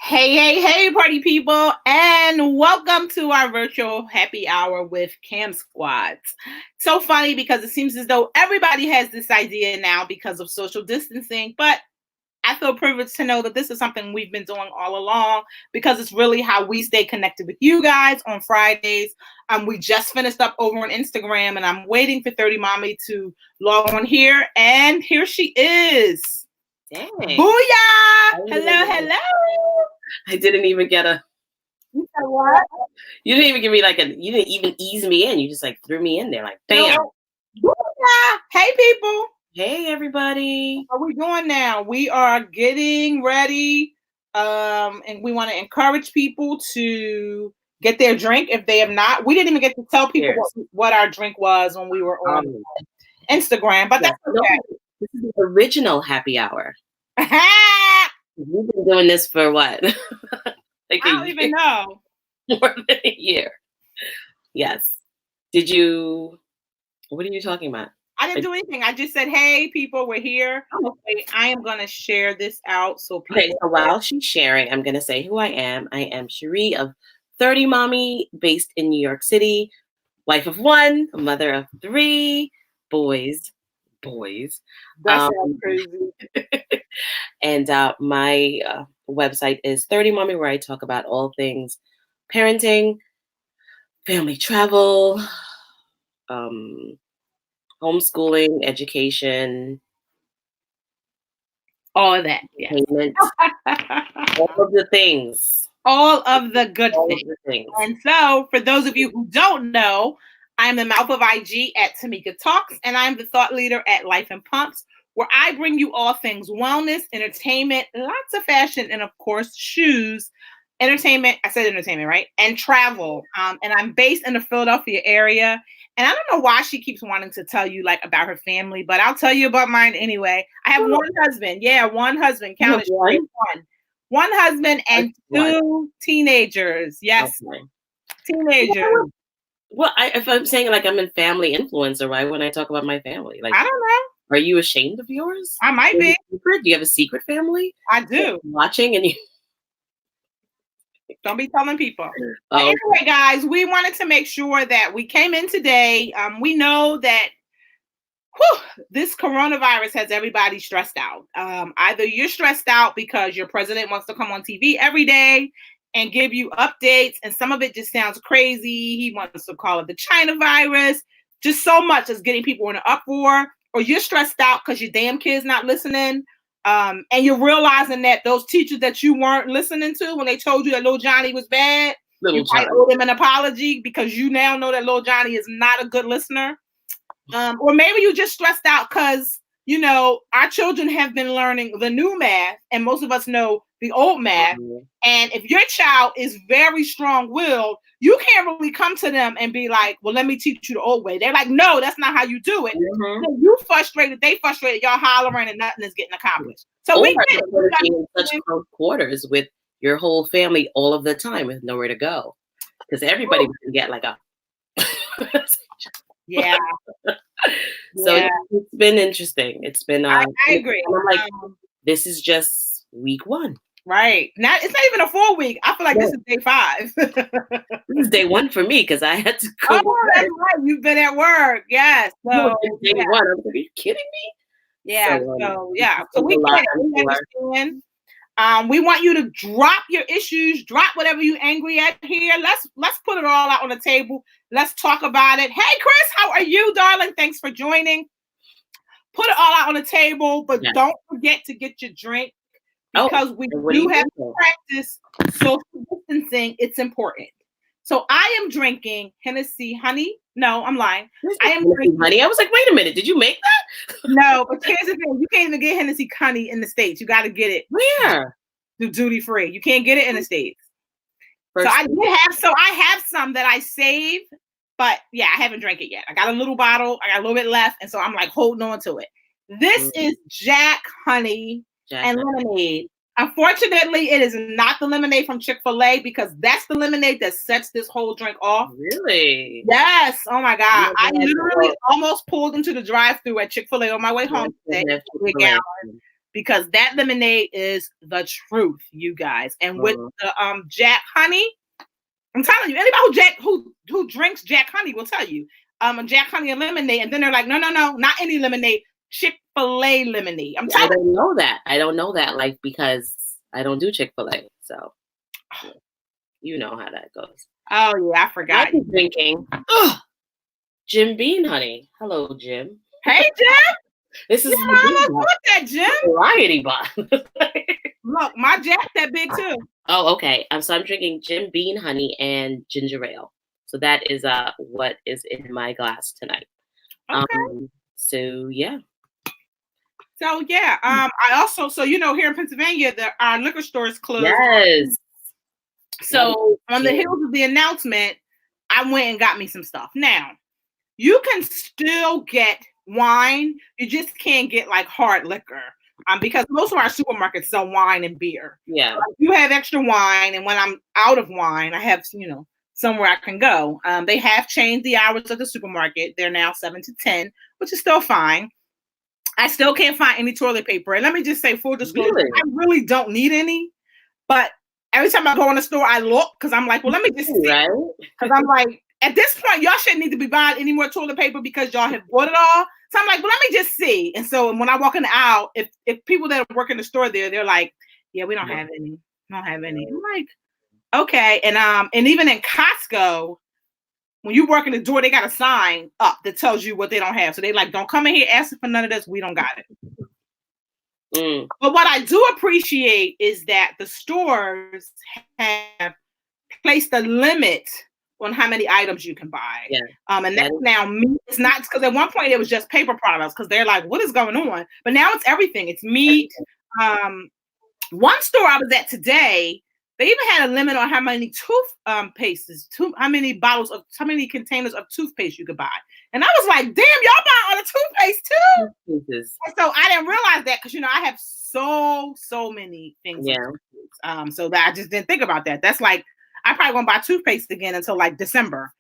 Hey, party people, and welcome to our virtual happy hour with CAMPSquads. So funny because it seems as though everybody has this idea now because of social distancing, but I feel privileged to know that this is something we've been doing all along because it's really how we stay connected with you guys on Fridays. We just finished up over on Instagram, and I'm waiting for 30 Mommy to log on here, and here she is. Dang. Booyah! Hello. I didn't even get a. You said what? You didn't even give me you didn't even ease me in. You just threw me in there like bam. No. Booyah! Hey people. Hey everybody. What are we doing now? We are getting ready. And we want to encourage people to get their drink if they have not. We didn't even get to tell people what our drink was when we were on Instagram, but that's okay. This is the original happy hour. We've been doing this for what? I don't even know. More than a year. Yes. Did you? What are you talking about? I didn't do anything. I just said, "Hey, people, we're here." Okay, I am going to share this out so people. Okay, so while she's sharing, I'm going to say who I am. I am Cherie of 30 Mommy, based in New York City, wife of one, a mother of 3 boys. That sounds crazy. And my website is 30 Mommy, where I talk about all things parenting, family travel, homeschooling, education, all of that, entertainment, all of the things. All of the good things. And so, for those of you who don't know, I'm the mouth of IG at Tamika Talks, and I'm the thought leader at Life and Pumps, where I bring you all things wellness, entertainment, lots of fashion, and of course, shoes, entertainment. I said entertainment, right? And travel. And I'm based in the Philadelphia area. And I don't know why she keeps wanting to tell you about her family, but I'll tell you about mine anyway. I have one husband. Yeah, one husband. Count it. One husband and 2 teenagers. Yes. Okay. Teenagers. Well, if I'm saying I'm a family influencer, why when I talk about my family? I don't know. Are you ashamed of yours? I might be. Do you have a secret family? I do. Watching and you. Don't be telling people. But anyway, guys, we wanted to make sure that we came in today. We know that this coronavirus has everybody stressed out. Either you're stressed out because your president wants to come on TV every day and give you updates, and some of it just sounds crazy. He wants to call it the China virus. Just so much is getting people in an uproar. Or you're stressed out because your damn kid's not listening. And you're realizing that those teachers that you weren't listening to when they told you that little Johnny was bad, you might owe them an apology because you now know that little Johnny is not a good listener. Or maybe you just stressed out because, our children have been learning the new math and most of us know the old math. Mm-hmm. And if your child is very strong-willed, you can't really come to them and be like, well, let me teach you the old way. They're like, no, that's not how you do it. Mm-hmm. So you frustrated, they frustrated, y'all hollering and nothing is getting accomplished. So we get in such close quarters with your whole family all of the time with nowhere to go. Because everybody can get yeah. So it's been interesting. It's been I agree. I'm this is just week 1. Right. Now it's not even a full week. I feel like this is day 5. This is day 1 for me because I had to go. Oh, that's right. You've been at work. Yes. So day 1. I was like, are you kidding me? Yeah. So we understand. We want you to drop your issues, drop whatever you're angry at here. Let's put it all out on the table. Let's talk about it. Hey, Chris, how are you, darling? Thanks for joining. Put it all out on the table, but don't forget to get your drink because we do have to practice social distancing. It's important. So I am drinking Hennessy honey. No, I'm lying. I am drinking honey. I was like, wait a minute. Did you make that? No, but here's the thing. You can't even get Hennessy honey in the States. You got to get it. Where? Duty free. You can't get it in the States. I have some that I saved, but I haven't drank it yet. I got a little bottle. I got a little bit left. And so I'm holding on to it. This is Jack honey and lemonade. Unfortunately, it is not the lemonade from Chick-fil-A because that's the lemonade that sets this whole drink off. Really? Yes. Oh my God. I literally almost pulled into the drive-thru at Chick-fil-A on my way home today because that lemonade is the truth, you guys. And with the Jack Honey, I'm telling you, anybody who drinks Jack Honey will tell you, Jack Honey and lemonade, and then they're like, no, not any lemonade, Chick-fil-A lemonade. I'm telling you. I don't know that, like, because I don't do Chick-fil-A, so you know how that goes. Oh yeah, I forgot. I'm drinking Jim Beam honey. Hello, Jim. Hey, Jim. This is that, Jim. Variety bottle. Look, my Jack's that big too. Oh, okay. So I'm drinking Jim Beam honey and ginger ale. So that is what is in my glass tonight. Okay. So yeah. I also, here in Pennsylvania, our liquor store is closed. Yes. So on the heels of the announcement, I went and got me some stuff. Now, you can still get wine. You just can't get like hard liquor. Because most of our supermarkets sell wine and beer. Yeah. You have extra wine, and when I'm out of wine, I have, somewhere I can go. They have changed the hours of the supermarket. They're now 7 to 10, which is still fine. I still can't find any toilet paper. And let me just say, full disclosure, I really don't need any. But every time I go in the store, I look because I'm like, well, let me just see. Right? Because I'm like, at this point, y'all shouldn't need to be buying any more toilet paper because y'all have bought it all. So I'm like, well, let me just see. And so when I walk in the aisle, if people that work in the store there, they're like, yeah, we don't have any. Don't have any. I'm like, okay. And even in Costco, when you work in the door, they got a sign up that tells you what they don't have. So they like, don't come in here asking for none of this. We don't got it. But what I do appreciate is that the stores have placed a limit on how many items you can buy. Yeah. And that's now meat. It's not because at one point it was just paper products because they're like, what is going on? But now it's everything. It's meat. One store I was at today, they even had a limit on how many how many containers of toothpaste you could buy. And I was like, damn, y'all buy all the toothpaste too? And so I didn't realize that because, I have so many things. Yeah. So that I just didn't think about that. That's like, I probably won't buy toothpaste again until like December,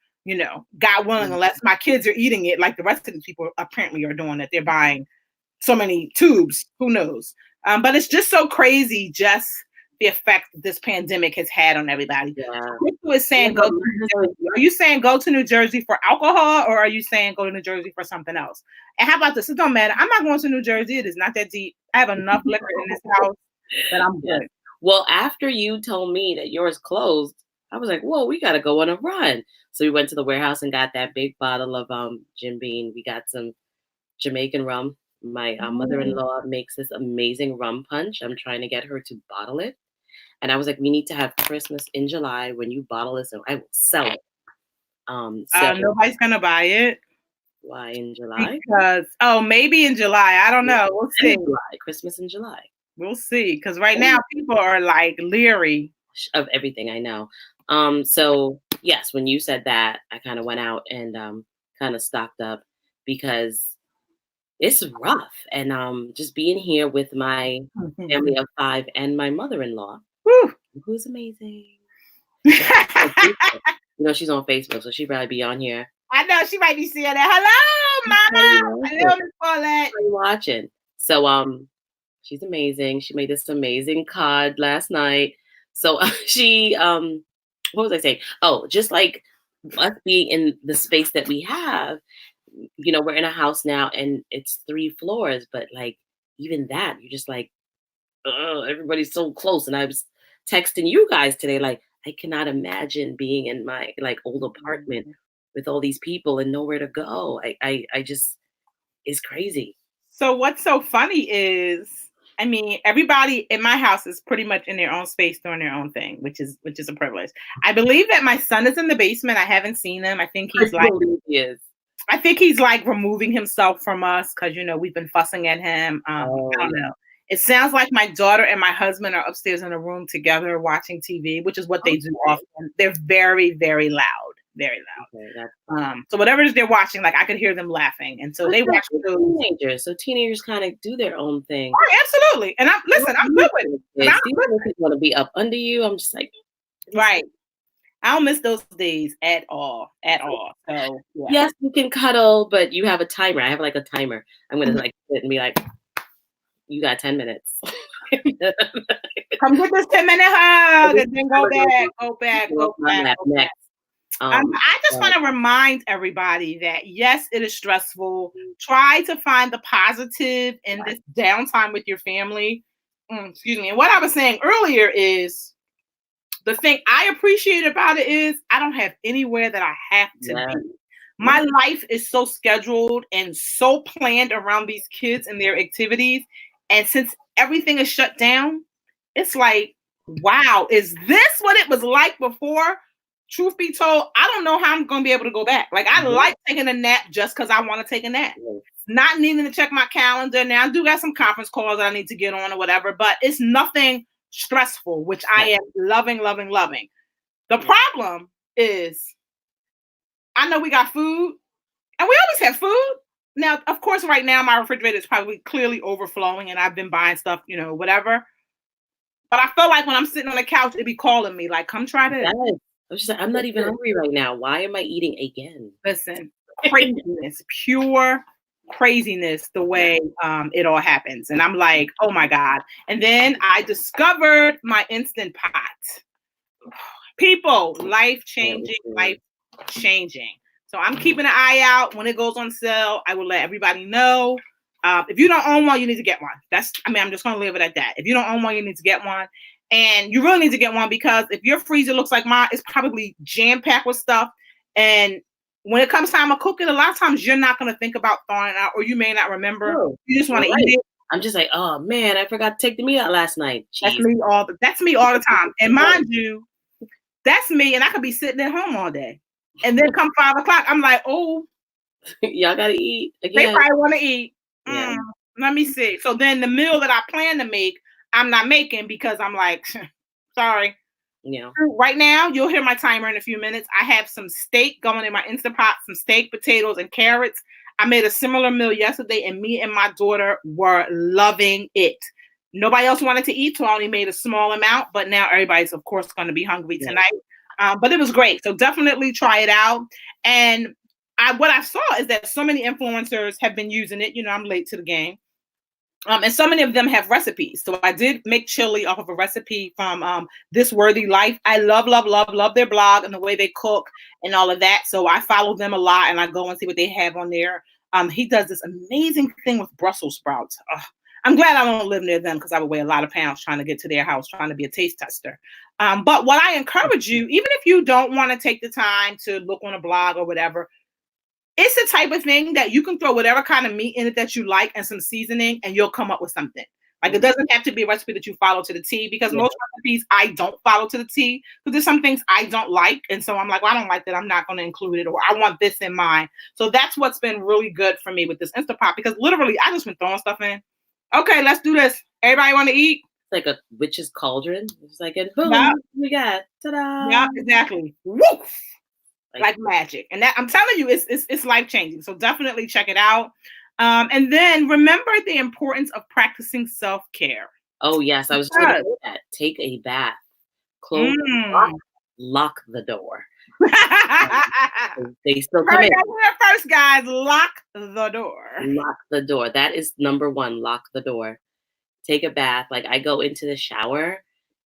God willing, unless my kids are eating it like the rest of the people apparently are doing, that they're buying so many tubes. Who knows? But it's just so crazy, just the effect this pandemic has had on everybody. Yeah. People is saying, are you saying go to New Jersey for alcohol, or are you saying go to New Jersey for something else? And how about this? It don't matter. I'm not going to New Jersey. It is not that deep. I have enough liquor in this house that I'm good. Well, after you told me that yours closed, I was like, whoa, we got to go on a run. So we went to the warehouse and got that big bottle of Jim Beam. We got some Jamaican rum. My mother-in-law makes this amazing rum punch. I'm trying to get her to bottle it. And I was like, we need to have Christmas in July. When you bottle this, and I will sell it. Nobody's going to buy it. Why in July? Because, maybe in July. I don't know. We'll see. Christmas in July. We'll see. Because right now, people are like leery of everything. I know. So yes, when you said that, I kind of went out and kind of stocked up because it's rough. And just being here with my family of 5 and my mother-in-law, who's amazing. She's on Facebook, so she'd probably be on here. I know she might be seeing that. Hello, Mama. Hello, Miss Paulette. Watching. So she's amazing. She made this amazing card last night. So she, what was I saying? Oh, just like us being in the space that we have, we're in a house now and it's 3 floors, but like even that, you're just like, everybody's so close. And I was texting you guys today, like, I cannot imagine being in my like old apartment with all these people and nowhere to go. I just, it's crazy. So what's so funny is, everybody in my house is pretty much in their own space doing their own thing, which is a privilege. I believe that my son is in the basement. I haven't seen him. I think he's I think he's like removing himself from us because, we've been fussing at him. I don't know. It sounds like my daughter and my husband are upstairs in a room together watching TV, which is what they do often. They're very, very loud. Very loud. So whatever it is they're watching, like I could hear them laughing. And so they watch teenagers. So teenagers kind of do their own thing. Oh, absolutely. And I'm good with it. These want to be up under you. I'm just like, right. I don't miss those days at all. So yeah. Yes, you can cuddle, but you have a timer. I have like a timer. I'm gonna like sit and be like, you got 10 minutes. Come get this 10-minute hug and then go back. Next. I just want to remind everybody that yes, it is stressful. Try to find the positive in this downtime with your family. Excuse me. And what I was saying earlier is the thing I appreciate about it is I don't have anywhere that I have to be. My life is so scheduled and so planned around these kids and their activities. And since everything is shut down, it's like, wow, is this what it was like before? Truth be told, I don't know how I'm going to be able to go back. Like, I like taking a nap just because I want to take a nap. Not needing to check my calendar. Now, I do got some conference calls that I need to get on or whatever, but it's nothing stressful, which I am loving. The problem is, I know we got food, and we always have food. Now, of course, right now, my refrigerator is probably clearly overflowing, and I've been buying stuff, whatever. But I feel like when I'm sitting on the couch, it'd be calling me, like, come try this. I'm not even hungry right now. Why am I eating again? Listen, craziness, pure craziness, the way it all happens. And I'm like, oh my God. And then I discovered my Instant Pot. People, life-changing. So I'm keeping an eye out. When it goes on sale, I will let everybody know. If you don't own one, you need to get one. I'm just going to leave it at that. If you don't own one, you need to get one. And you really need to get one because if your freezer looks like mine, it's probably jam-packed with stuff. And when it comes time to cook it, a lot of times you're not going to think about thawing it out, or you may not remember. You just want to eat it. I'm just like, oh man, I forgot to take the meat out last night. Jeez. That's me all the time. And mind you, that's me. And I could be sitting at home all day. And then come 5 o'clock, I'm like, oh, y'all got to eat again. They probably want to eat. Let me see. So then the meal that I plan to make, I'm not making because I'm like, sorry. Yeah. Right now, you'll hear my timer in a few minutes. I have some steak going in my Instant Pot, some steak, potatoes, and carrots. I made a similar meal yesterday, and me and my daughter were loving it. Nobody else wanted to eat, so I only made a small amount, but now everybody's, of course, going to be hungry tonight. But it was great. So definitely try it out. And what I saw is that so many influencers have been using it. I'm late to the game. And so many of them have recipes. So I did make chili off of a recipe from This Worthy Life. I love their blog and the way they cook and all of that. So I follow them a lot and I go and see what they have on there. He does this amazing thing with Brussels sprouts. I'm glad I don't live near them because I would weigh a lot of pounds trying to get to their house, trying to be a taste tester. But what I encourage you, even if you don't want to take the time to look on a blog or whatever, it's the type of thing that you can throw whatever kind of meat in it that you like and some seasoning, and you'll come up with something. Like, it doesn't have to be a recipe that you follow to the T, because most recipes I don't follow to the T, because there's some things I don't like. And so I'm like, well, I don't like that. I'm not going to include it, or I want this in mine. So that's what's been really good for me with this Instant Pot, because literally I just been throwing stuff in. Okay, let's do this. Everybody want to eat? It's like a witch's cauldron. It's like, boom, we got, ta-da. Yeah, exactly. Woo! Like magic. And that, I'm telling you, it's life-changing. So definitely check it out. And then remember the importance of practicing self-care. Oh, yes. I was just going to say that. Take a bath. Close lock the door. They still come in. First, guys, lock the door. Lock the door. That is number one. Lock the door. Take a bath. Like, I go into the shower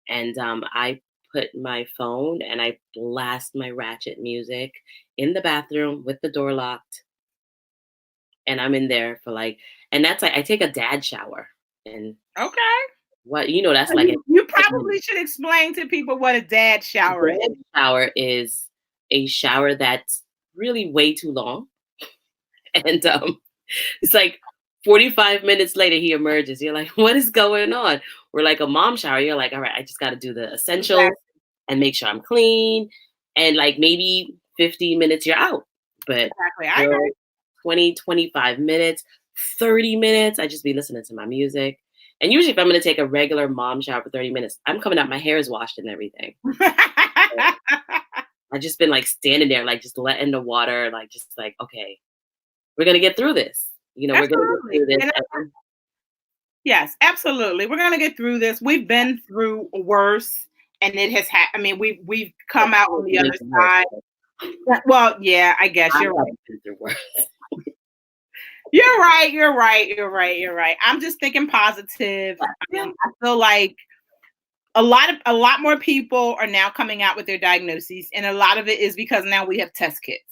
and I put my phone and I blast my ratchet music in the bathroom with the door locked. And I'm in there for and that's I take a dad shower. And okay. What, that's like. You probably should explain to people what a dad shower is. Dad shower is a shower that's really way too long. And it's like 45 minutes later, he emerges. You're like, what is going on? We're like a mom shower. You're like, all right, I just got to do the essentials and make sure I'm clean. And maybe 15 minutes, you're out. But exactly. I know. 20, 25 minutes, 30 minutes, I just be listening to my music. And usually if I'm going to take a regular mom shower for 30 minutes, I'm coming out, my hair is washed and everything. I've just been standing there, just letting the water, okay, we're going to get through this. We're going to get through this. Yes, absolutely. We're going to get through this. We've been through worse, and it has we've come out on the other side. Well, yeah, I guess you're right. You're right. You're right. You're right. You're right. I'm just thinking positive. Yeah. I feel like a lot more people are now coming out with their diagnoses, and a lot of it is because now we have test kits.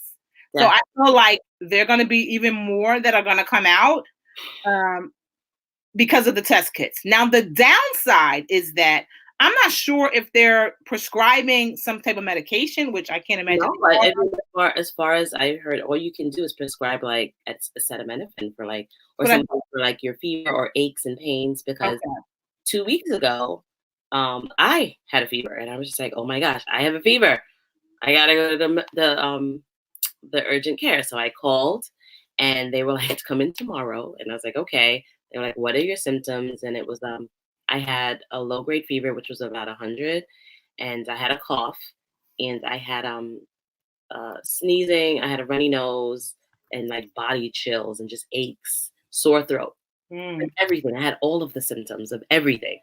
So I feel like there are going to be even more that are going to come out because of the test kits. Now, the downside is that I'm not sure if they're prescribing some type of medication, which I can't imagine. No, but as far as I heard, all you can do is prescribe like acetaminophen for like, or something for like your fever or aches and pains. Because 2 weeks ago, I had a fever, and I was just like, oh my gosh, I have a fever. I gotta go to the urgent care. So I called, and they were like, come in tomorrow. And I was like, okay. They were like, what are your symptoms? And it was I had a low grade fever, which was about 100, and I had a cough, and I had sneezing. I had a runny nose, and like body chills, and just aches, sore throat, everything. I had all of the symptoms of everything.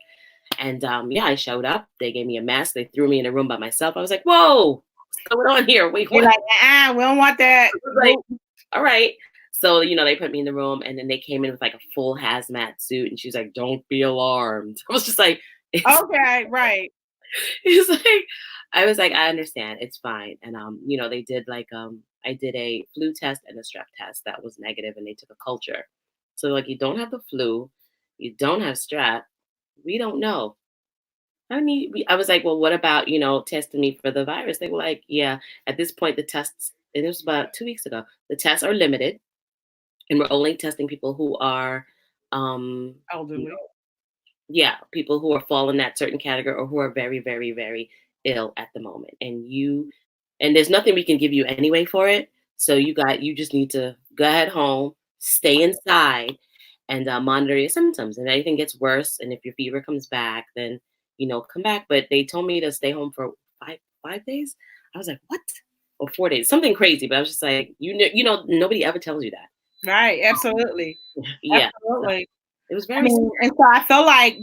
And yeah, I showed up. They gave me a mask. They threw me in a room by myself. I was like, whoa, what's going on here? Wait, You're what? like, we don't want that. Like, all right. So, they put me in the room, and then they came in with like a full hazmat suit, and she was like, don't be alarmed. I was just like, okay, right. It's like, I was like, I understand. It's fine. And, they did like, I did a flu test and a strep test that was negative, and they took a culture. So like, you don't have the flu, you don't have strep. We don't know. I was like, well, what about, testing me for the virus? They were like, yeah, at this point, the tests, and it was about 2 weeks ago, the tests are limited, and we're only testing people who are, elderly. Yeah, people who are fall in that certain category, or who are very, very, very ill at the moment. And there's nothing we can give you anyway for it. So you just need to go ahead home, stay inside, and monitor your symptoms. And if anything gets worse, and if your fever comes back, then come back. But they told me to stay home for five days. I was like, what? Or 4 days, something crazy. But I was just like, nobody ever tells you that. Right, absolutely. Yeah. Absolutely. It was very and so I feel like,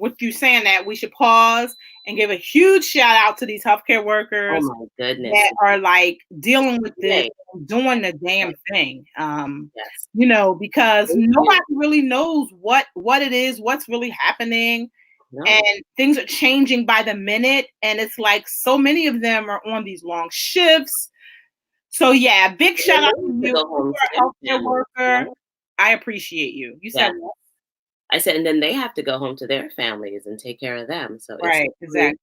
with you saying that, we should pause and give a huge shout out to these healthcare workers oh my goodness. that are like dealing with this, doing the damn thing. Because nobody really knows what it is, what's really happening. No. And things are changing by the minute. And it's like so many of them are on these long shifts. So yeah, big shout out to you, you're a healthcare worker. I appreciate you. You said what? I said, and then they have to go home to their families and take care of them. So right, it's exactly.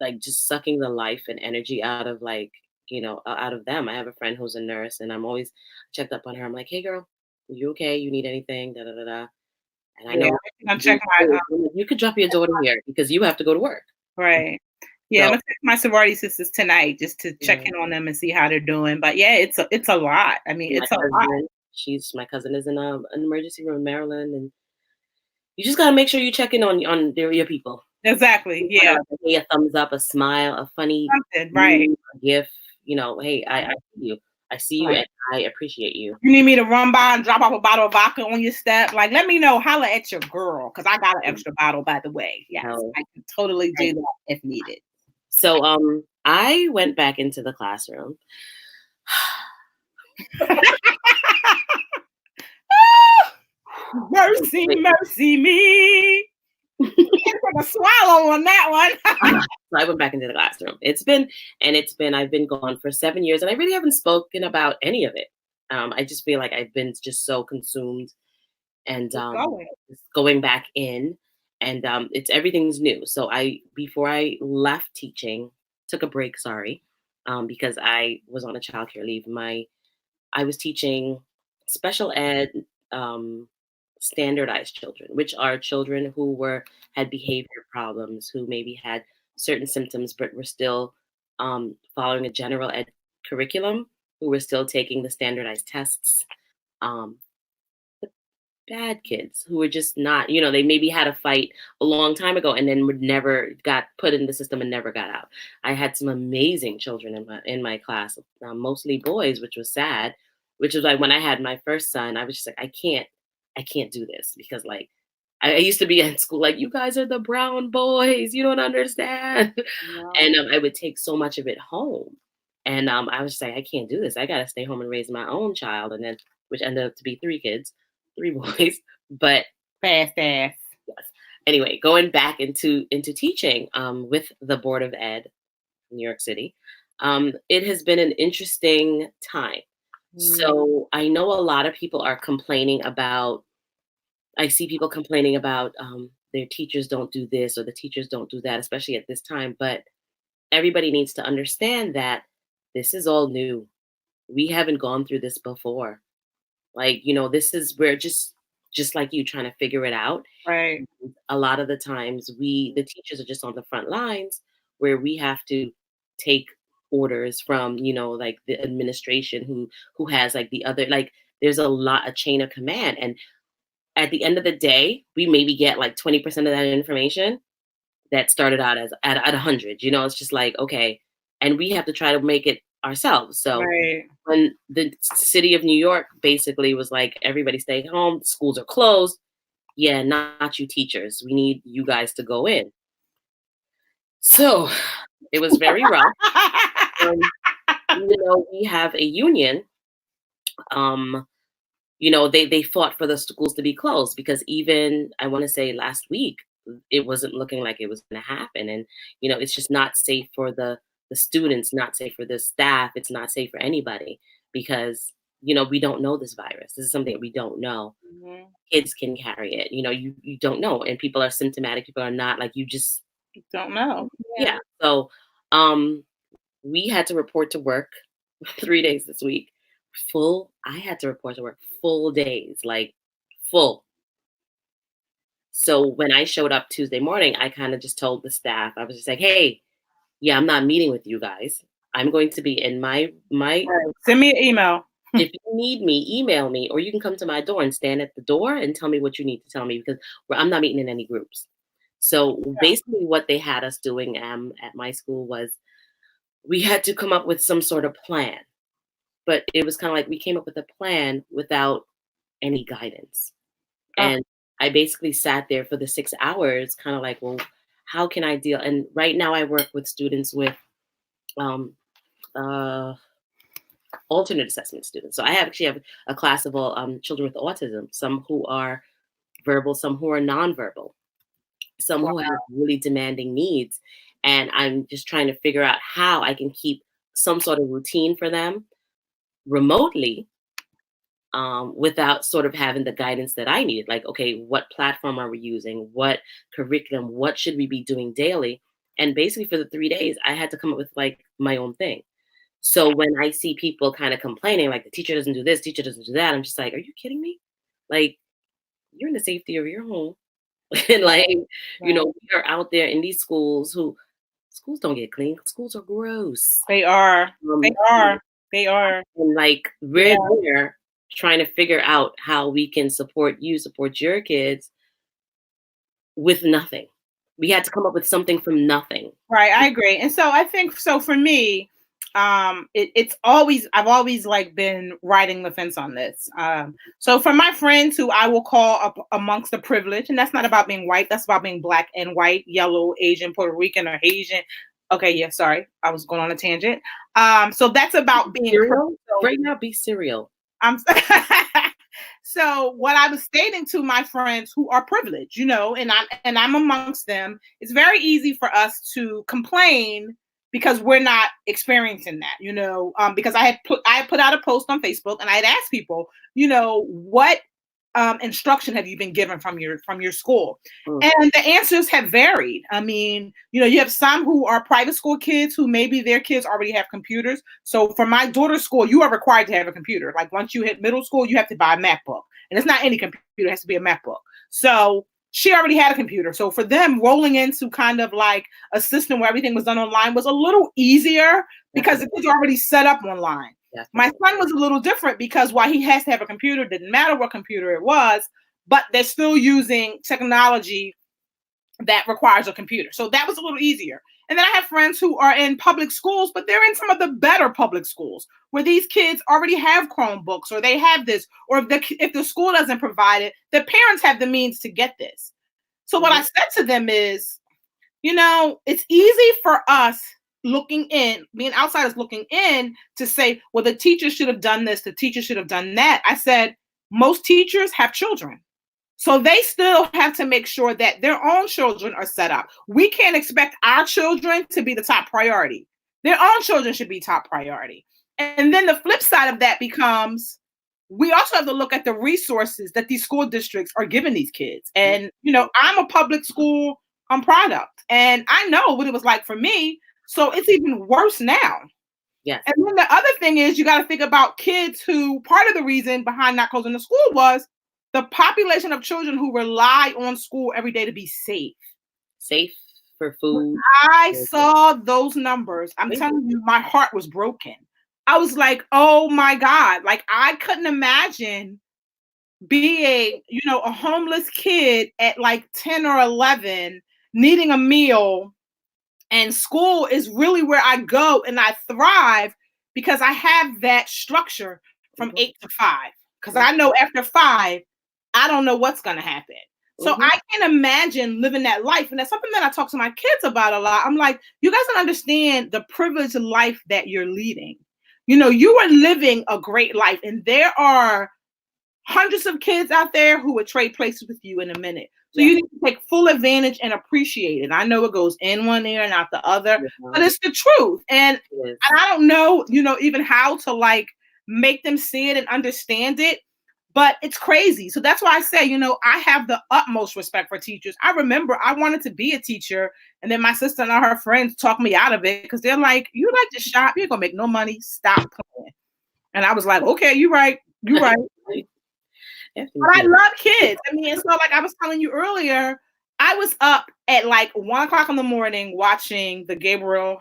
Like just sucking the life and energy out of out of them. I have a friend who's a nurse, and I'm always checked up on her. I'm like, hey girl, are you okay? You need anything? Da da da da. And I know I'm checking you could drop your daughter here because you have to go to work. Right. Yeah, I'm gonna check my sorority sisters tonight just to check in on them and see how they're doing. But yeah, it's a lot. I mean, it's a lot. My cousin is in an emergency room in Maryland, and you just gotta make sure you check in on your people. Exactly. Yeah. Hey, a thumbs up, a smile, a funny something, right? A gift. Hey, I see you. I see you, and I appreciate you. You need me to run by and drop off a bottle of vodka on your step? Like, let me know. Holla at your girl, because I got an extra bottle, by the way. Yes, I can totally do that if needed. So, I went back into the classroom. Mercy, mercy me. Take a swallow on that one. So I went back into the classroom. I've been gone for 7 years, and I really haven't spoken about any of it. I just feel like I've been just so consumed, and going back in, and everything's new. So before I left teaching, took a break, sorry, because I was on a childcare leave. I was teaching special ed, standardized children, which are children who had behavior problems, who maybe had certain symptoms, but were still following a general ed curriculum, who were still taking the standardized tests. The bad kids who were just not, they maybe had a fight a long time ago, and then never got put in the system and never got out. I had some amazing children in my class, mostly boys, which was sad. Which was like when I had my first son, I was just like, I can't do this, because like I used to be at school like, you guys are the brown boys, you don't understand. No. And I would take so much of it home, and I was just like, I can't do this. I got to stay home and raise my own child. And then which ended up to be 3 kids, 3 boys. But Fast ass. yes. Anyway, going back into teaching with the Board of Ed in New York City, it has been an interesting time. So I know a lot of people are complaining about. I see people complaining about their teachers don't do this or the teachers don't do that, especially at this time. But everybody needs to understand that this is all new. We haven't gone through this before. Like, this is where just like you trying to figure it out. Right. A lot of the times the teachers are just on the front lines where we have to take orders from, like the administration who has like the other, like there's a chain of command. And at the end of the day, we maybe get like 20% of that information that started out as at 100. It's just like, okay, and we have to try to make it ourselves. So Right. when the city of New York basically was like, everybody stay home, schools are closed. Yeah, not you teachers. We need you guys to go in. So it was very rough. And, we have a union. They fought for the schools to be closed because even I want to say last week, it wasn't looking like it was going to happen. And, it's just not safe for the students, not safe for the staff. It's not safe for anybody because, we don't know this virus. This is something that we don't know. Kids can carry it. You don't know. And people are symptomatic. People are not, like, you just don't know. Yeah. So we had to report to work 3 days this week. I had to report to work full days, like full. So when I showed up Tuesday morning, I kind of just told the staff, I was just like, hey, yeah, I'm not meeting with you guys. I'm going to be in my Right. Send me an email. If you need me, email me, or you can come to my door and stand at the door and tell me what you need to tell me because I'm not meeting in any groups. So basically what they had us doing at my school was we had to come up with some sort of plan. But it was kind of like we came up with a plan without any guidance. And I basically sat there for the 6 hours, kind of like, well, how can I deal? And right now I work with students with uh, alternate assessment students. So I actually have a class of all children with autism, some who are verbal, some who are nonverbal, some who have really demanding needs. And I'm just trying to figure out how I can keep some sort of routine for them remotely without sort of having the guidance that I needed. Like, okay, what platform are we using? What curriculum? What should we be doing daily? And basically for the 3 days, I had to come up with like my own thing. So when I see people kind of complaining, like the teacher doesn't do this, teacher doesn't do that, I'm just like, are you kidding me? Like, you're in the safety of your home. And like, we are out there in these schools schools don't get clean. Schools are gross. They are. They are. And like we're there trying to figure out how we can support your kids with nothing. We had to come up with something from nothing. Right, I agree. And so I think so for me, I've always like been riding the fence on this. So for my friends who I will call up amongst the privileged, and that's not about being white, that's about being black and white, yellow, Asian, Puerto Rican, or Haitian. Okay, yeah, sorry, I was going on a tangent. So that's about being cereal. Right now, be cereal. So what I was stating to my friends who are privileged, and I'm amongst them, it's very easy for us to complain because we're not experiencing that, because I had put out a post on Facebook and I had asked people, what instruction have you been given from your school? And the answers have varied. I mean, you have some who are private school kids who maybe their kids already have computers. So for my daughter's school, you are required to have a computer. Like once you hit middle school, you have to buy a MacBook. And it's not any computer, it has to be a MacBook. So she already had a computer. So for them, rolling into kind of like a system where everything was done online was a little easier because it was already set up online. My son was a little different because while he has to have a computer, it didn't matter what computer it was, but they're still using technology that requires a computer. So that was a little easier. And then I have friends who are in public schools, but they're in some of the better public schools where these kids already have Chromebooks or they have this, or if the school doesn't provide it, the parents have the means to get this. So what I said to them is, it's easy for us being outsiders looking in to say, well, the teacher should have done this, the teacher should have done that. I said, most teachers have children. So they still have to make sure that their own children are set up. We can't expect our children to be the top priority. Their own children should be top priority. And then the flip side of that becomes, we also have to look at the resources that these school districts are giving these kids. And, I'm a public school product, and I know what it was like for me. So it's even worse now. Yes. And then the other thing is, you got to think about kids who, part of the reason behind not closing the school was the population of children who rely on school every day to be safe. Safe for food. When I saw those numbers, I'm telling you, my heart was broken. I was like, oh my God. Like, I couldn't imagine being, a homeless kid at like 10 or 11, needing a meal. And school is really where I go and I thrive because I have that structure from 8 to 5. Because I know after 5, I don't know what's going to happen. So I can imagine living that life. And that's something that I talk to my kids about a lot. I'm like, you guys don't understand the privileged life that you're leading. You are living a great life. And there are hundreds of kids out there who would trade places with you in a minute. So you need to take full advantage and appreciate it. I know it goes in one ear and out the other, but it's the truth. And I don't know, even how to like make them see it and understand it, but it's crazy. So that's why I say, I have the utmost respect for teachers. I remember I wanted to be a teacher, and then my sister and all her friends talked me out of it because they're like, you like to shop, you're gonna make no money, stop playing. And I was like, okay, you're right. But I love kids. I mean, it's not like I was telling you earlier, I was up at like 1:00 in the morning watching the Gabriel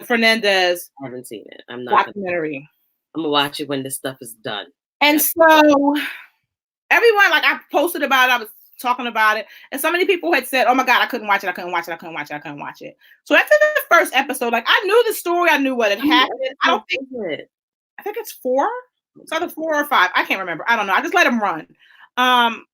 Fernandez. I haven't seen it. I'm not documentary. I'm gonna watch it when this stuff is done. And so everyone, like, I posted about it, I was talking about it, and so many people had said, oh my God, I couldn't watch it. So after the first episode, like, I knew the story, I knew what had happened. I think it's 4. It's either 4 or 5. I can't remember. I don't know. I just let him run. So after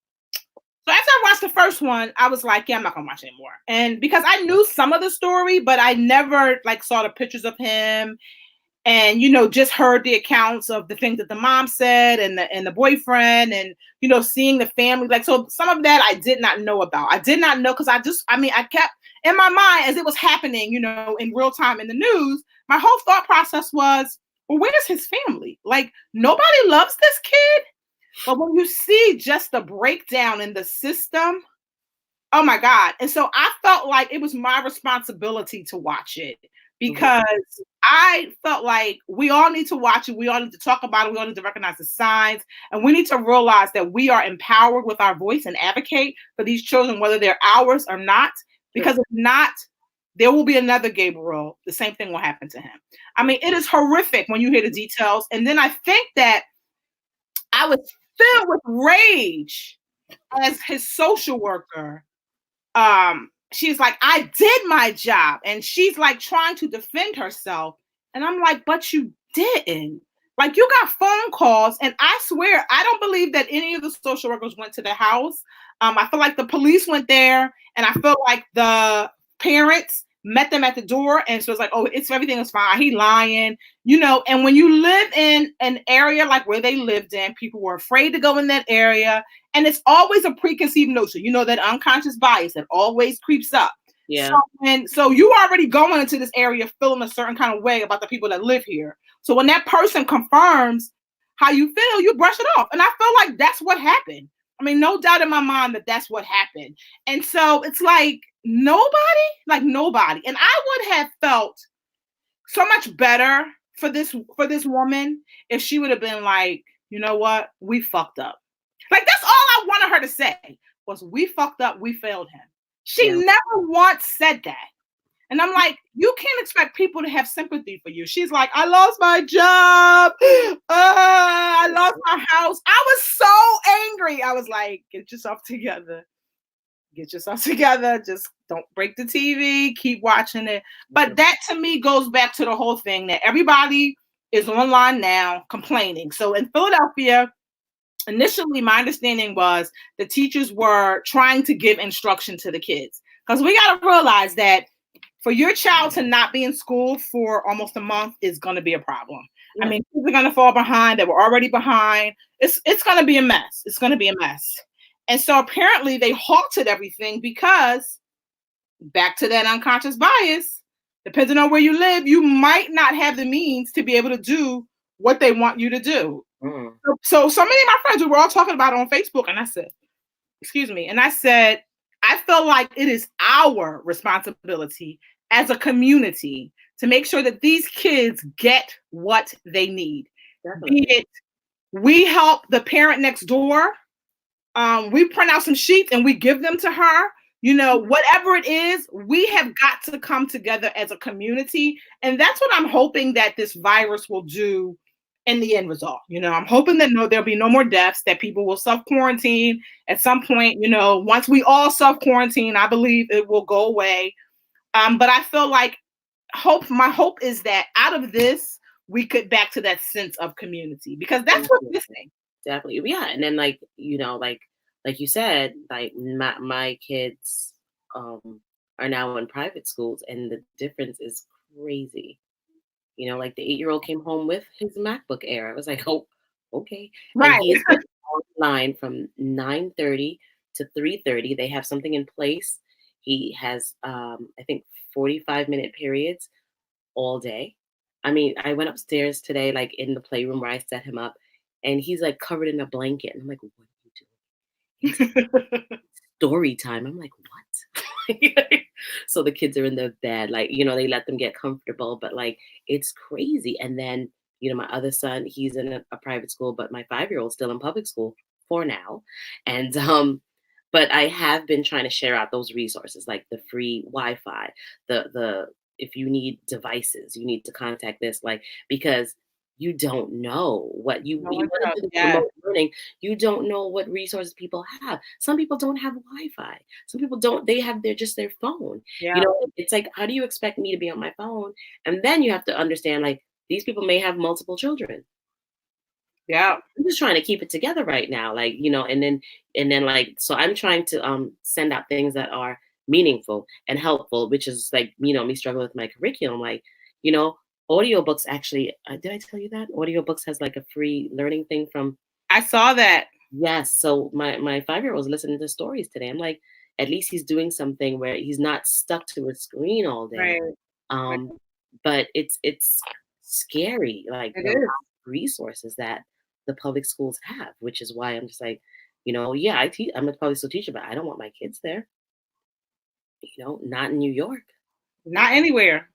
I watched the first one, I was like, yeah, I'm not gonna watch it anymore. And because I knew some of the story, but I never like saw the pictures of him, and just heard the accounts of the things that the mom said and the boyfriend, and seeing the family. Like, so some of that I did not know about. I did not know because I kept in my mind as it was happening, in real time in the news. My whole thought process was, well, where's his family? Like, nobody loves this kid. But when you see just the breakdown in the system, oh my God. And so I felt like it was my responsibility to watch it because I felt like we all need to watch it. We all need to talk about it. We all need to recognize the signs. And we need to realize that we are empowered with our voice and advocate for these children, whether they're ours or not. Because if not, there will be another Gabriel. The same thing will happen to him. I mean, it is horrific when you hear the details. And then I think that I was filled with rage as his social worker. She's like, I did my job. And she's like trying to defend herself. And I'm like, but you didn't. Like, you got phone calls. And I swear, I don't believe that any of the social workers went to the house. I feel like the police went there. And I feel like the parents met them at the door, and so it's like, oh, everything is fine. He lying, and when you live in an area like where they lived in, people were afraid to go in that area, and it's always a preconceived notion, that unconscious bias that always creeps up. Yeah. So you already going into this area feeling a certain kind of way about the people that live here. So when that person confirms how you feel, you brush it off. And I feel like that's what happened. I mean, no doubt in my mind that that's what happened. And so it's like nobody. And I would have felt so much better for this woman if she would have been like, you know what? We fucked up. Like, that's all I wanted her to say was, we fucked up. We failed him. She never once said that. And I'm like, you can't expect people to have sympathy for you. She's like, I lost my job. I lost my house. I was so angry. I was like, get yourself together. Just don't break the TV. Keep watching it. But that to me goes back to the whole thing that everybody is online now complaining. So in Philadelphia, initially my understanding was the teachers were trying to give instruction to the kids. Because we got to realize that for your child to not be in school for almost a month is going to be a problem. Yeah. I mean, kids are going to fall behind. They were already behind. It's going to be a mess. It's going to be a mess. And so apparently they halted everything because, back to that unconscious bias, depending on where you live, you might not have the means to be able to do what they want you to do. Mm. So many of my friends, we were all talking about it on Facebook, and I said, I feel like it is our responsibility as a community to make sure that these kids get what they need. Definitely. Be it we help the parent next door, we print out some sheets and we give them to her. You know, whatever it is, we have got to come together as a community. And that's what I'm hoping that this virus will do in the end result. You know, I'm hoping that there'll be no more deaths, that people will self-quarantine at some point. You know, once we all self-quarantine, I believe it will go away. But I feel like my hope is that out of this, we get back to that sense of community, because that's what's missing. Definitely. Yeah. And then like you said, like my kids are now in private schools, and the difference is crazy. Like the 8-year-old came home with his MacBook Air. I was like, oh, okay. Right. And he's online from 9:30 to 3:30. They have something in place. He has I think 45-minute periods all day. I mean, I went upstairs today, like in the playroom where I set him up, and he's like covered in a blanket. And I'm like, what are you doing? He's like, story time. I'm like, what? So the kids are in their bed, like, they let them get comfortable, but like, it's crazy. And then, my other son, he's in a private school, but my 5-year-old's still in public school for now. And, but I have been trying to share out those resources, like the free Wi-Fi, if you need devices, you need to contact this, like, because you don't know what you want to do remote learning. You don't know what resources people have. Some people don't have Wi-Fi. Some people don't. They have just their phone. Yeah. It's like, how do you expect me to be on my phone? And then you have to understand, like, these people may have multiple children. Yeah. I'm just trying to keep it together right now, like, and then like, so I'm trying to send out things that are meaningful and helpful, which is like, me struggling with my curriculum, like, audiobooks actually, did I tell you that audiobooks has like a free learning thing from? I saw that. Yes. So my 5-year-old was listening to stories today. I'm like, at least he's doing something where he's not stuck to a screen all day. Right. But it's scary, like the resources that the public schools have, which is why I'm just like, yeah, I'm a public school teacher, but I don't want my kids there. Not in New York. Not anywhere.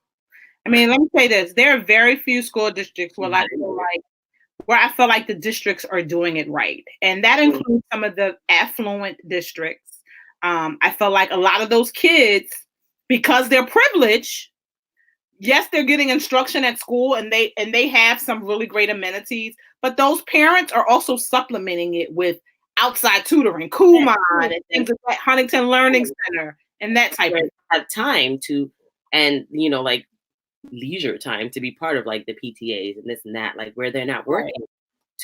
I mean, let me say this. There are very few school districts where I feel like the districts are doing it right. And that includes some of the affluent districts. I feel like a lot of those kids, because they're privileged, yes, they're getting instruction at school and they have some really great amenities, but those parents are also supplementing it with outside tutoring, Kumon, and things like Huntington Learning Center and that type of thing. Have time to, and like leisure time to be part of like the PTAs and this and that, like where they're not working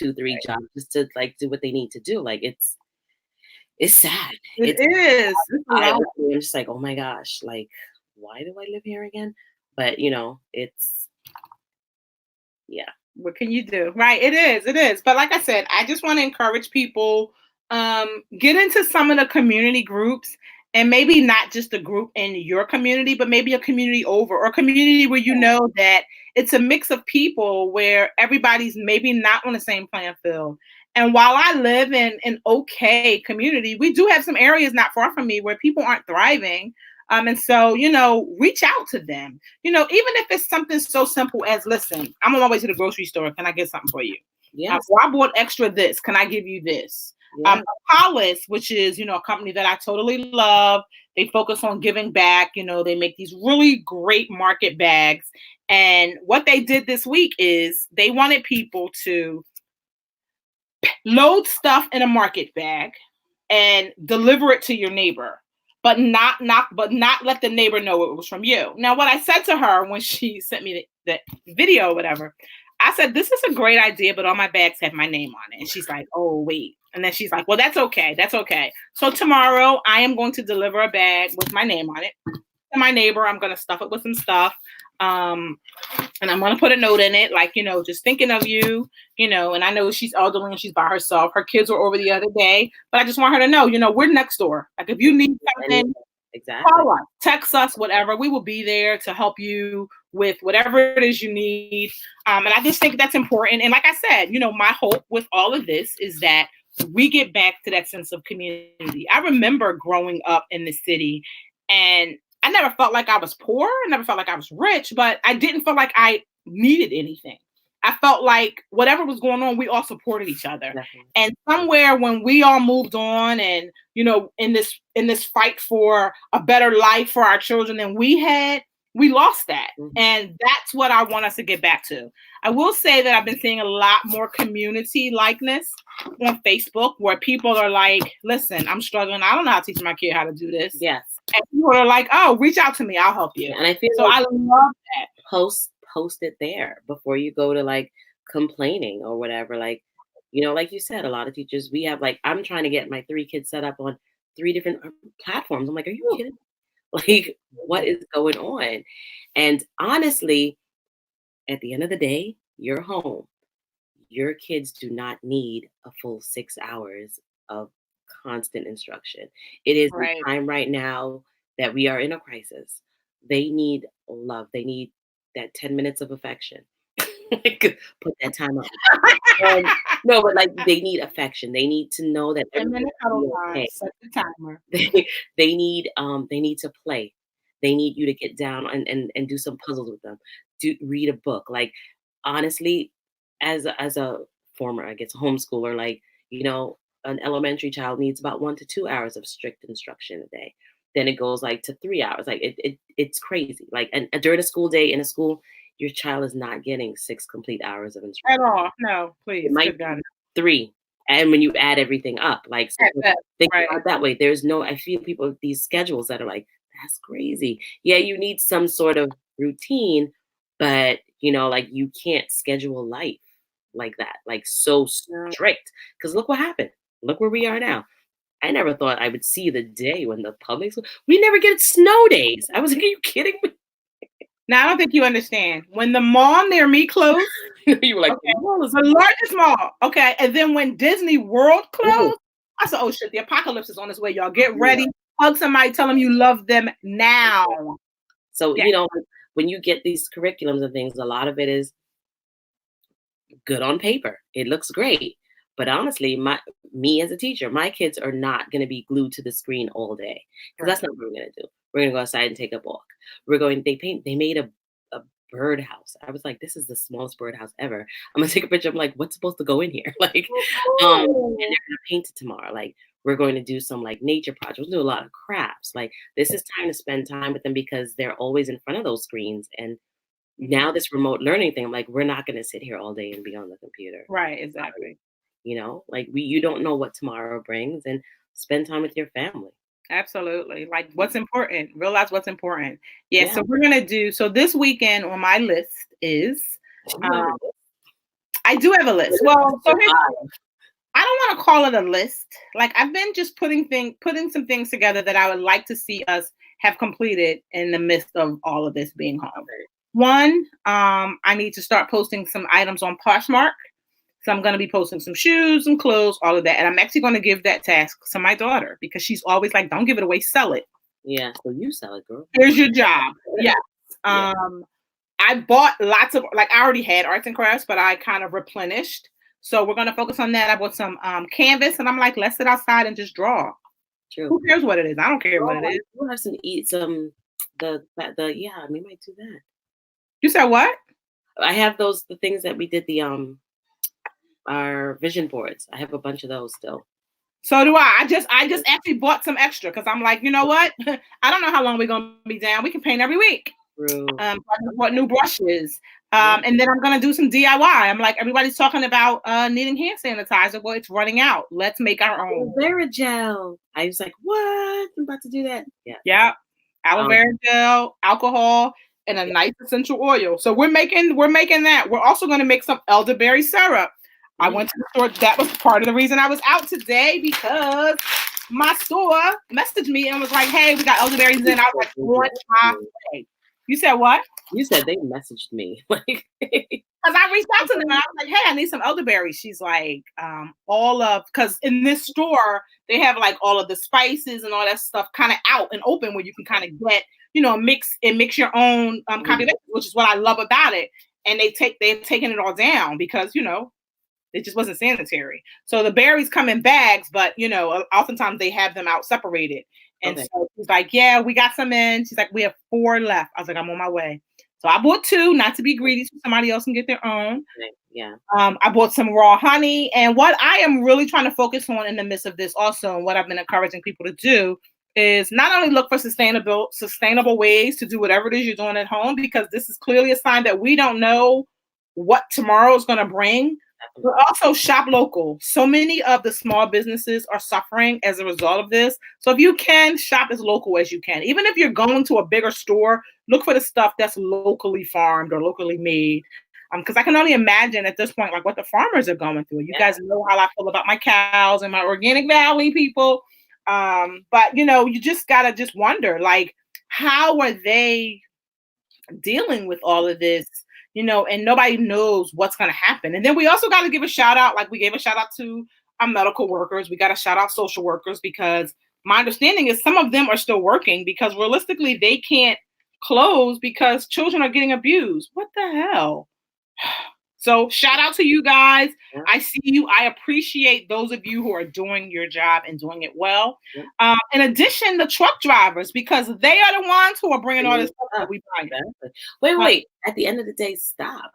2-3 jobs just to like do what they need to do. Like it's sad. It is. I'm just like, oh my gosh, like why do I live here again? But it's, yeah. What can you do? Right. It is. But like I said, I just want to encourage people, get into some of the community groups, and maybe not just a group in your community, but maybe a community over, or a community where that it's a mix of people where everybody's maybe not on the same playing field. And while I live in an okay community, we do have some areas not far from me where people aren't thriving. And so, reach out to them, even if it's something so simple as, listen, I'm on my way to the grocery store. Can I get something for you? Yeah. I bought extra this. Can I give you this? Yeah. Hollis, which is, a company that I totally love. They focus on giving back. They make these really great market bags. And what they did this week is they wanted people to load stuff in a market bag and deliver it to your neighbor, but not let the neighbor know it was from you. Now, what I said to her when she sent me the video or whatever, I said, this is a great idea, but all my bags have my name on it. And she's like, oh, wait. And then she's like, well, that's okay. So tomorrow I am going to deliver a bag with my name on it. to my neighbor. I'm going to stuff it with some stuff. And I'm going to put a note in it, like, just thinking of you, and I know she's elderly and she's by herself. Her kids were over the other day, but I just want her to know, we're next door. Like, if you need something, call us, text us, whatever. We will be there to help you with whatever it is you need. And I just think that's important. And like I said, my hope with all of this is that we get back to that sense of community. I remember growing up in the city, and I never felt like I was poor. I never felt like I was rich, but I didn't feel like I needed anything. I felt like whatever was going on, we all supported each other. Definitely. And somewhere when we all moved on and, in this fight for a better life for our children than we had, we lost that. Mm-hmm. And that's what I want us to get back to. I will say that I've been seeing a lot more community likeness on Facebook where people are like, listen, I'm struggling. I don't know how to teach my kid how to do this. Yes. And people are like, oh, reach out to me. I'll help you. And I feel so. I love that. Post it there before you go to like complaining or whatever. Like, like you said, a lot of teachers, we have like, I'm trying to get my 3 kids set up on 3 different platforms. I'm like, are you kidding? Like, what is going on? And honestly, at the end of the day, you're home. Your kids do not need a full 6 hours of constant instruction. It is the time right now that we are in a crisis. They need love. They need that 10 minutes of affection. Put that time up. No, but like they need affection. They need to know that 10 minutes okay. Set the timer. They need to play. They need you to get down and do some puzzles with them. Read a book. Like, honestly, as a former, I guess, homeschooler, like, an elementary child needs about 1 to 2 hours of strict instruction a day. Then it goes like to 3 hours. Like it's crazy. Like, and during a school day in a school, your child is not getting 6 complete hours of instruction at all. No, please. It might be 3. And when you add everything up, like, so think about that way. There's no, I feel people, these schedules that are like, that's crazy. Yeah, you need some sort of routine, but like you can't schedule life like that, like so strict. Because look what happened. Look where we are now. I never thought I would see the day when the public school, we never get snow days. I was like, are you kidding me? Now, I don't think you understand. When the mall near me closed, you were like, okay, the largest mall. Okay. And then when Disney World closed, I said, oh shit, the apocalypse is on its way, y'all. Get ready. Hug somebody, tell them you love them now. So, when you get these curriculums and things, a lot of it is good on paper. It looks great. But honestly, me as a teacher, my kids are not going to be glued to the screen all day, because that's not what we're going to do. We're going to go outside and take a walk. They made a birdhouse. I was like, this is the smallest birdhouse ever. I'm going to take a picture. I'm like, what's supposed to go in here? Like, and they're going to paint it tomorrow. Like, we're going to do some like nature projects. We'll do a lot of crafts. Like, this is time to spend time with them because they're always in front of those screens. And now this remote learning thing, I'm like, we're not going to sit here all day and be on the computer. Right, exactly. Like you don't know what tomorrow brings, and spend time with your family. Absolutely. Like, what's important, realize what's important. Yeah. So we're going to do, so this weekend on my list is, I do have a list. Well, so I don't want to call it a list. Like, I've been just putting some things together that I would like to see us have completed in the midst of all of this being home. One, I need to start posting some items on Poshmark. So I'm going to be posting some shoes and clothes, all of that. And I'm actually going to give that task to my daughter because she's always like, don't give it away, sell it. Yeah, so you sell it, girl. Here's your job. Yes. I bought lots of, like, I already had arts and crafts, but I kind of replenished. So we're going to focus on that. I bought some canvas, and I'm like, let's sit outside and just draw. True. Who cares what it is? I don't care what it is. We'll have we might do that. You said what? I have the things that we did, our vision boards. I have a bunch of those still. So do I. I just actually bought some extra because I'm like, you know what? I don't know how long we're going to be down. We can paint every week. True. I bought new brushes. And then I'm going to do some DIY. I'm like, everybody's talking about needing hand sanitizer. Well, it's running out. Let's make our own. Aloe vera gel. I was like, what? I'm about to do that. Yeah. Yeah. Aloe vera gel, alcohol, and a nice essential oil. So we're making that. We're also going to make some elderberry syrup. I went to the store. That was part of the reason I was out today because my store messaged me and was like, "Hey, we got elderberries in." I was like, "On my way." You said what? You said they messaged me. Like, because I reached out to them and I was like, "Hey, I need some elderberries." She's like, because in this store they have like all of the spices and all that stuff kind of out and open where you can kind of get, mix your own combination, which is what I love about it. And they've taken it all down because it just wasn't sanitary. So the berries come in bags, but oftentimes they have them out separated. And so she's like, "Yeah, we got some in." She's like, "We have 4 left." I was like, "I'm on my way." So I bought 2, not to be greedy, so somebody else can get their own. Yeah. I bought some raw honey. And what I am really trying to focus on in the midst of this also, and what I've been encouraging people to do, is not only look for sustainable ways to do whatever it is you're doing at home, because this is clearly a sign that we don't know what tomorrow is going to bring, but also shop local. So many of the small businesses are suffering as a result of this. So if you can, shop as local as you can. Even if you're going to a bigger store, look for the stuff that's locally farmed or locally made. Because I can only imagine at this point, like what the farmers are going through. You guys know how I feel about my cows and my organic valley people. But you just gotta just wonder, like, how are they dealing with all of this? And nobody knows what's going to happen. And then we also got to give a shout out, like we gave a shout out to our medical workers. We got to shout out social workers, because my understanding is some of them are still working, because realistically they can't close because children are getting abused. What the hell? So shout out to you guys. I see you. I appreciate those of you who are doing your job and doing it well. In addition, the truck drivers, because they are the ones who are bringing all this stuff that we buy. Wait. At the end of the day, stop.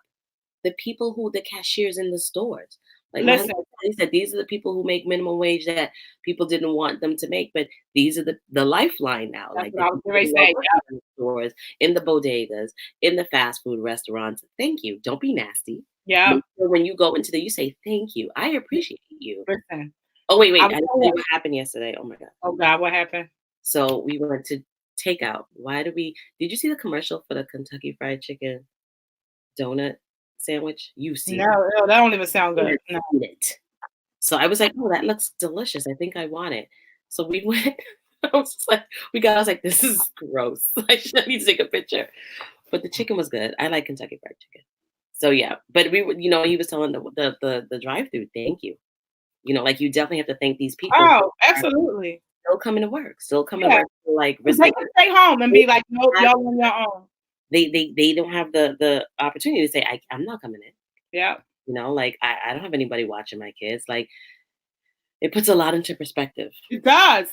The people the cashiers in the stores. Like, listen, they said, these are the people who make minimum wage that people didn't want them to make, but these are the lifeline now. That's like what I was going to say. In the stores, in the bodegas, in the fast food restaurants. Thank you. Don't be nasty. Yeah. When you go into you say thank you. I appreciate you. Listen. Oh wait. I didn't tell you what happened yesterday. Oh my God. Oh God, what happened? So we went to takeout. Did you see the commercial for the Kentucky Fried Chicken donut sandwich? You've seen it. No, that don't even sound good. No. So I was like, "Oh, that looks delicious. I think I want it." So we went. I was like, "This is gross. I need to take a picture." But the chicken was good. I like Kentucky Fried Chicken. So yeah, but he was telling the drive-through, thank you. Like, you definitely have to thank these people. Oh, absolutely. Still coming to work. Still coming to work. Like, they can stay home and be like, "Nope, y'all on your own." They don't have the opportunity to say, I'm not coming in. Yeah. Like, I don't have anybody watching my kids. Like, it puts a lot into perspective. It does.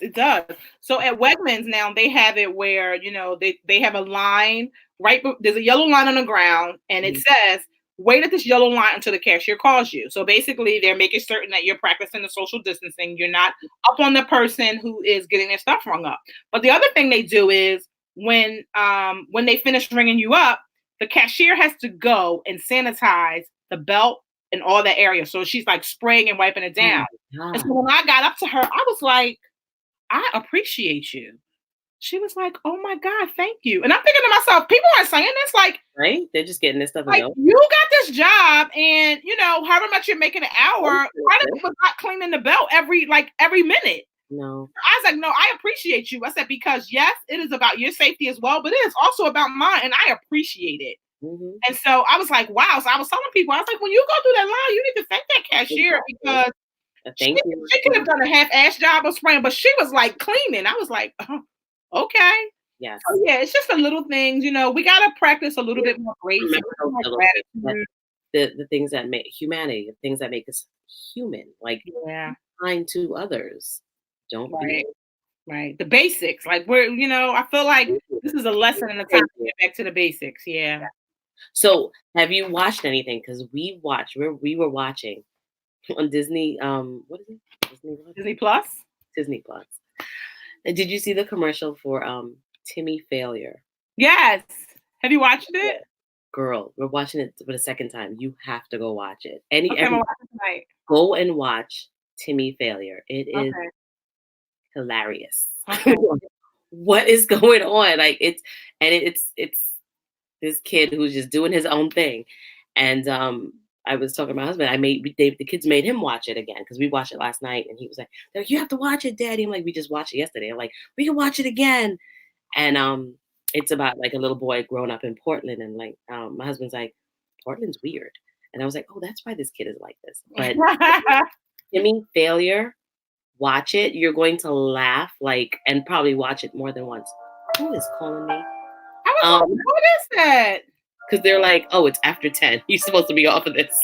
So at Wegmans now, they have it where, they have a line, right? There's a yellow line on the ground, and it says, "Wait at this yellow line until the cashier calls you." So basically they're making certain that you're practicing the social distancing. You're not up on the person who is getting their stuff rung up. But the other thing they do is when they finish ringing you up, the cashier has to go and sanitize the belt and all that area. So she's like spraying and wiping it down. And so when I got up to her, I was like, "I appreciate you." She was like, "Oh my God, thank you." And I'm thinking to myself, people are saying this, like, right? They're just getting this stuff. Like, you got this job, and however much you're making an hour, why did people not cleaning the belt every minute? No. I was like, "No, I appreciate you." I said, because yes, it is about your safety as well, but it is also about mine, and I appreciate it. And so I was like, wow. So I was telling people, I was like, when you go through that line, you need to thank that cashier, because she could have done a half-ass job of spraying, but she was like cleaning. I was like, oh, okay. Yes. So yeah, it's just the little things, we got to practice a little bit more grace, the things that make humanity, the things that make us human, like kind to others. Don't be right. The basics, like I feel like this is a lesson in the time to get back to the basics. Yeah. So have you watched anything? Because we were watching on Disney. What is it? Disney Plus. Disney Plus. And did you see the commercial for Timmy Failure? Yes. Have you watched it? Girl, we're watching it for the second time. You have to go watch it. I'm watching tonight. Go and watch Timmy Failure. It is hilarious. Okay. What is going on? Like, it's this kid who's just doing his own thing, and I was talking to my husband. The kids made him watch it again because we watched it last night, and he was like, "They're like, you have to watch it, Daddy." I'm like, "We just watched it yesterday." I'm like, "We can watch it again." And it's about like a little boy growing up in Portland, and like my husband's like, "Portland's weird," and I was like, "Oh, that's why this kid is like this." But Timmy Failure, watch it. You're going to laugh and probably watch it more than once. Who is calling me? I was like, what is that? Because they're like, "Oh, it's after 10. You're supposed to be off of this."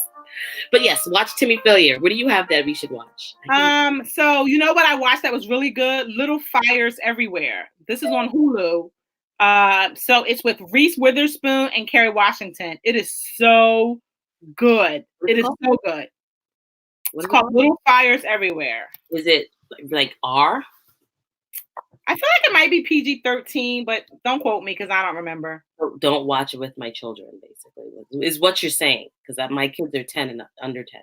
But yes, watch Timmy Failure. What do you have that we should watch? So you know what I watched that was really good? Little Fires Everywhere. This is on Hulu. So it's with Reese Witherspoon and Kerry Washington. It is so good. It is so good. It's called Little Fires Everywhere. Is it like R? I feel like it might be PG-13, but don't quote me because I don't remember. Don't watch it with my children, basically, is what you're saying. Because my kids are 10 and under 10.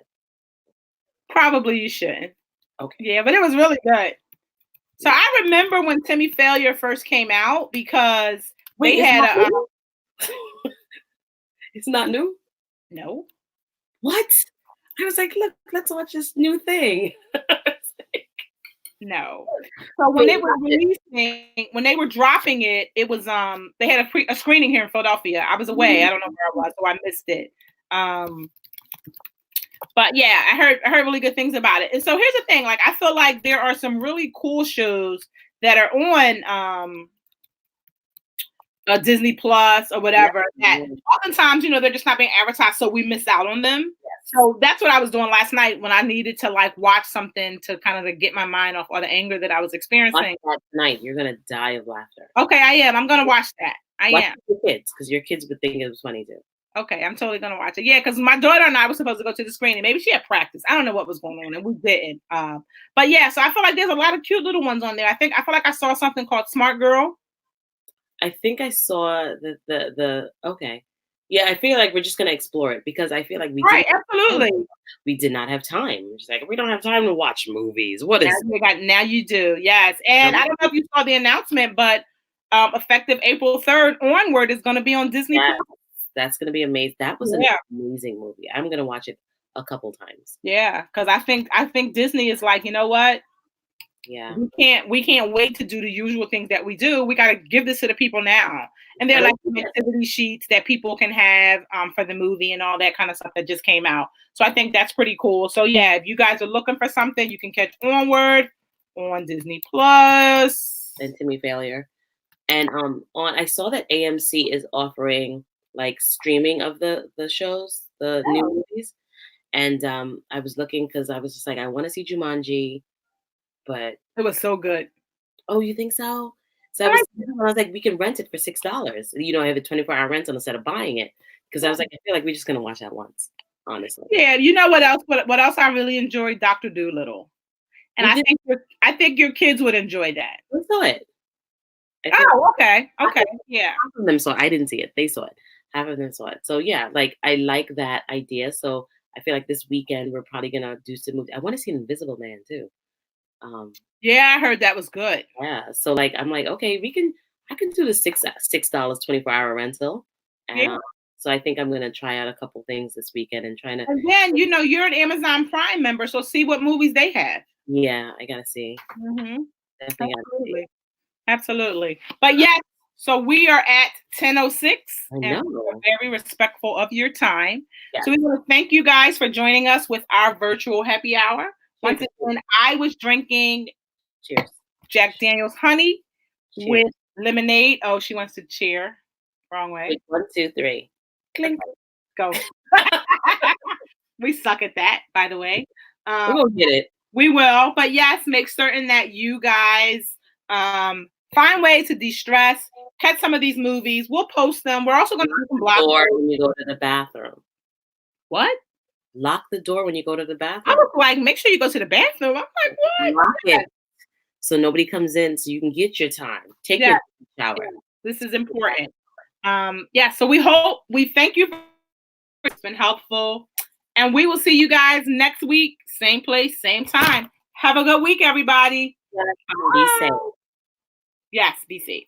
Probably you shouldn't. Okay. Yeah, but it was really good. So I remember when Timmy Failure first came out because they had It's not new? No. What? I was like, look, let's watch this new thing. No. So when they were releasing, when they were dropping it, it was they had a screening here in Philadelphia. I was away. I don't know where I was, so I missed it. But yeah, I heard really good things about it. And so here's the thing, like I feel like there are some really cool shows that are on Disney Plus or whatever that oftentimes, they're just not being advertised, so we miss out on them. So that's what I was doing last night when I needed to like watch something to kind of get my mind off all the anger that I was experiencing. Watch that tonight. You're gonna die of laughter. Okay, I am. I'm gonna watch that. I am. Your kids, because your kids would think it was funny too. Okay, I'm totally gonna watch it. Yeah, because my daughter and I were supposed to go to the screening. Maybe she had practice. I don't know what was going on, and we didn't. But yeah, so I feel like there's a lot of cute little ones on there. I feel like I saw something called Smart Girl. I think I saw the okay. Yeah, I feel like we're just gonna explore it because I feel like we did not have time. We're just like, we don't have time to watch movies. What is now you do, yes. And I don't know if you saw the announcement, but effective April 3rd onward is gonna be on Disney Plus. That's gonna be amazing. That was an amazing movie. I'm gonna watch it a couple times. Yeah, because I think Disney is like, you know what? Yeah, we can't wait to do the usual things that we do. We got to give this to the people now. And they're like activity sheets that people can have for the movie and all that kind of stuff that just came out. So I think that's pretty cool. So yeah, if you guys are looking for something, you can catch Onward on Disney Plus and Timmy Failure. And I saw that AMC is offering like streaming of the shows, the new movies. And I was looking because I was just like, I want to see Jumanji. But it was so good. Oh, you think so? So I was like, we can rent it for $6. I have a 24-hour rental instead of buying it. Because I was like, I feel like we're just gonna watch that once, honestly. Yeah, you know what else? What else I really enjoyed? Dr. Dolittle. And I think your kids would enjoy that. We saw it. Oh, okay. Okay. Yeah. Half of them saw it. I didn't see it. They saw it. Half of them saw it. So yeah, like I like that idea. So I feel like this weekend we're probably gonna do some movies. I want to see Invisible Man too. Yeah, I heard that was good. Yeah, so like I'm like, okay, I can do the $6 24-hour rental. So I think I'm gonna try out a couple things this weekend and trying to. And then you're an Amazon Prime member, so see what movies they have. Yeah, I gotta see. Mm-hmm. Absolutely. But yes, so we are at 10:06, and we're very respectful of your time. Yes. So we want to thank you guys for joining us with our virtual happy hour. Once again, I was drinking Jack Daniel's honey with lemonade. Oh, she wants to cheer. Wrong way. Wait, 1, 2, 3. Clink. Go. We suck at that, by the way. We're going to get it. We will. But yes, make certain that you guys find ways to de-stress. Catch some of these movies. We'll post them. We're also going to do some blog posts when you go to the bathroom. What? Lock the door when you go to the bathroom. I was like, make sure you go to the bathroom. I'm like, what? Lock it so nobody comes in, so you can get your time. Take your shower. This is important. So we thank you. It's been helpful, and we will see you guys next week, same place, same time. Have a good week, everybody. Be safe. Yes, be safe.